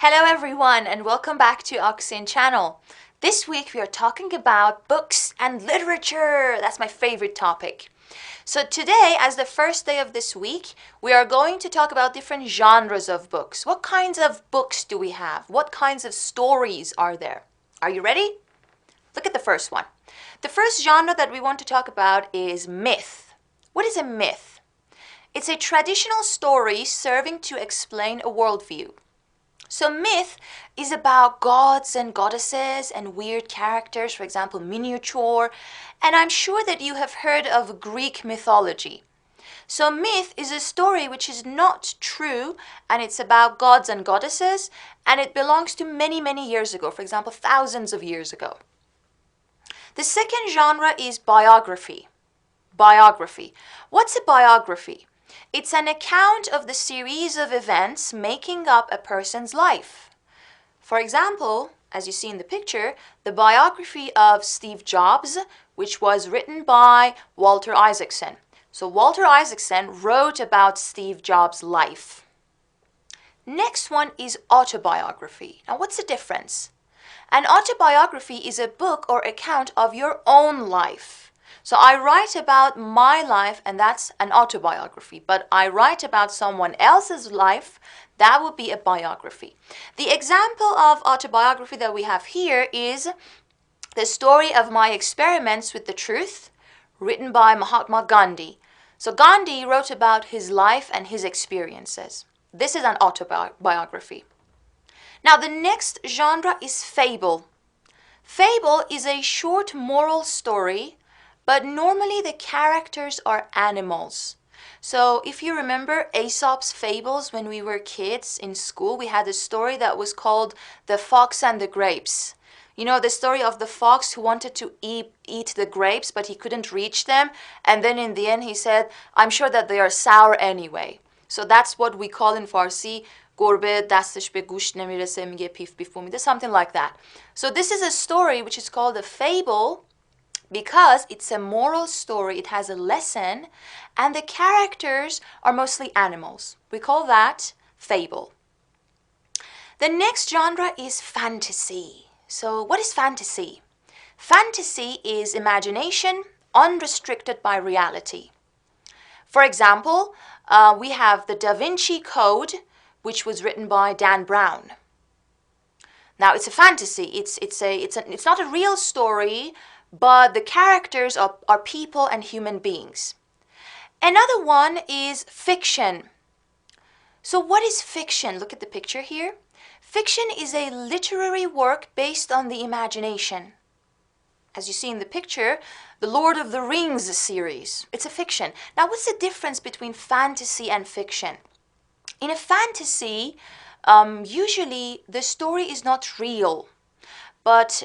Hello everyone and welcome back to Eksine channel. This week we are talking about books and literature. That's my favorite topic. So today, as the first day of this week, we are going to talk about different genres of books. What kinds of books do we have? What kinds of stories are there? Are you ready? Look at the first one. The first genre that we want to talk about is myth. What is a myth? It's a traditional story serving to explain a worldview. So myth is about gods and goddesses and weird characters, for example, miniature. And I'm sure that you have heard of Greek mythology. So myth is a story which is not true, and it's about gods and goddesses, and it belongs to many, many years ago, for example, thousands of years ago. The second genre is biography. Biography. What's a biography? It's an account of the series of events making up a person's life. For example, as you see in the picture, the biography of Steve Jobs, which was written by Walter Isaacson. So Walter Isaacson wrote about Steve Jobs' life. Next one is autobiography. Now what's the difference? An autobiography is a book or account of your own life. So I write about my life, and that's an autobiography. But I write about someone else's life, that would be a biography. The example of autobiography that we have here is the story of my experiments with the truth, written by Mahatma Gandhi. So Gandhi wrote about his life and his experiences. This is an autobiography. Now the next genre is fable. Fable is a short moral story, but normally the characters are animals. So if you remember Aesop's fables when we were kids in school, we had a story that was called The Fox and the Grapes. You know, the story of the fox who wanted to eat the grapes, but he couldn't reach them. And then in the end he said, I'm sure that they are sour anyway. So that's what we call in Farsi, گربه دستش به گوشت نمیرسه میگه پیف پیفو میده, something like that. So this is a story which is called a fable, because it's a moral story, it has a lesson, and the characters are mostly animals. We call that fable. The next genre is fantasy. So what is fantasy? Fantasy is imagination unrestricted by reality. For example, we have the Da Vinci Code, which was written by Dan Brown. Now it's a fantasy. It's not a real story, but the characters are people and human beings. Another one is fiction. So what is fiction? Look at the picture here. Fiction is a literary work based on the imagination. As you see in the picture, the Lord of the Rings series. It's a fiction. Now what's the difference between fantasy and fiction? In a fantasy, usually the story is not real, but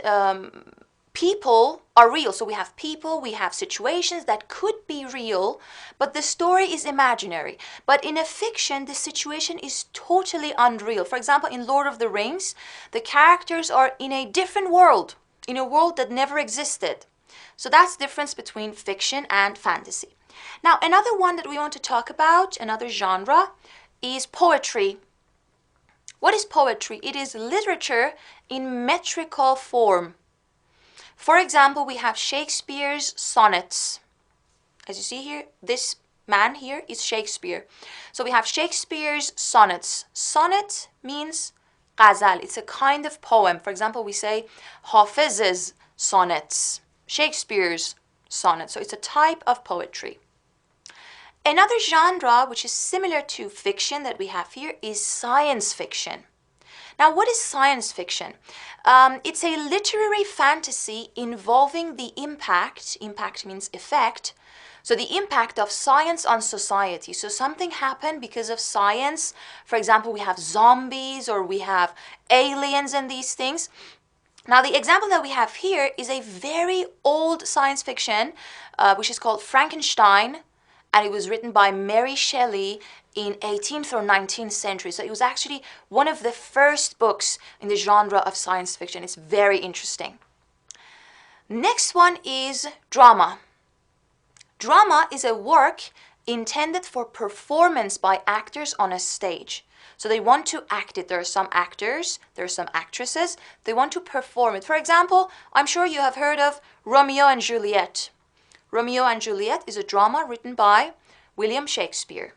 people are real. So we have people, we have situations that could be real, but the story is imaginary. But in a fiction, the situation is totally unreal. For example, in Lord of the Rings, the characters are in a different world, in a world that never existed. So that's the difference between fiction and fantasy. Now, another one that we want to talk about, another genre, is poetry. What is poetry? It is literature in metrical form. For example, we have Shakespeare's sonnets. As you see here, this man here is Shakespeare. So we have Shakespeare's sonnets. Sonnet means ghazal. It's a kind of poem. For example, we say Hafiz's sonnets, Shakespeare's sonnets. So it's a type of poetry. Another genre which is similar to fiction that we have here is science fiction. Now, what is science fiction? It's a literary fantasy involving the impact means effect, so the impact of science on society. So something happened because of science. For example, we have zombies or we have aliens and these things. Now, the example that we have here is a very old science fiction, which is called Frankenstein, and it was written by Mary Shelley in 18th or 19th century. So it was actually one of the first books in the genre of science fiction. It's very interesting. Next one is drama. Drama is a work intended for performance by actors on a stage. So they want to act it. There are some actors, there are some actresses. They want to perform it. For example, I'm sure you have heard of Romeo and Juliet. Romeo and Juliet is a drama written by William Shakespeare.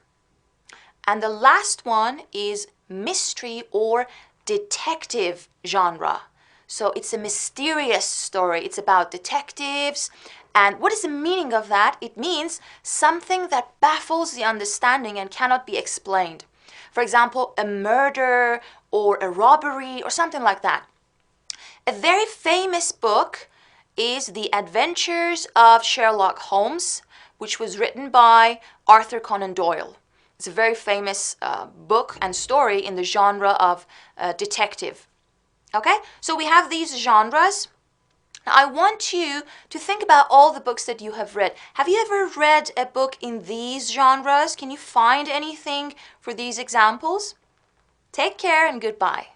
And the last one is mystery or detective genre. So it's a mysterious story. It's about detectives. And what is the meaning of that? It means something that baffles the understanding and cannot be explained. For example, a murder or a robbery or something like that. A very famous book is The Adventures of Sherlock Holmes, which was written by Arthur Conan Doyle. It's a very famous book and story in the genre of detective. Okay, so we have these genres. Now I want you to think about all the books that you have read. Have you ever read a book in these genres? Can you find anything for these examples? Take care and goodbye.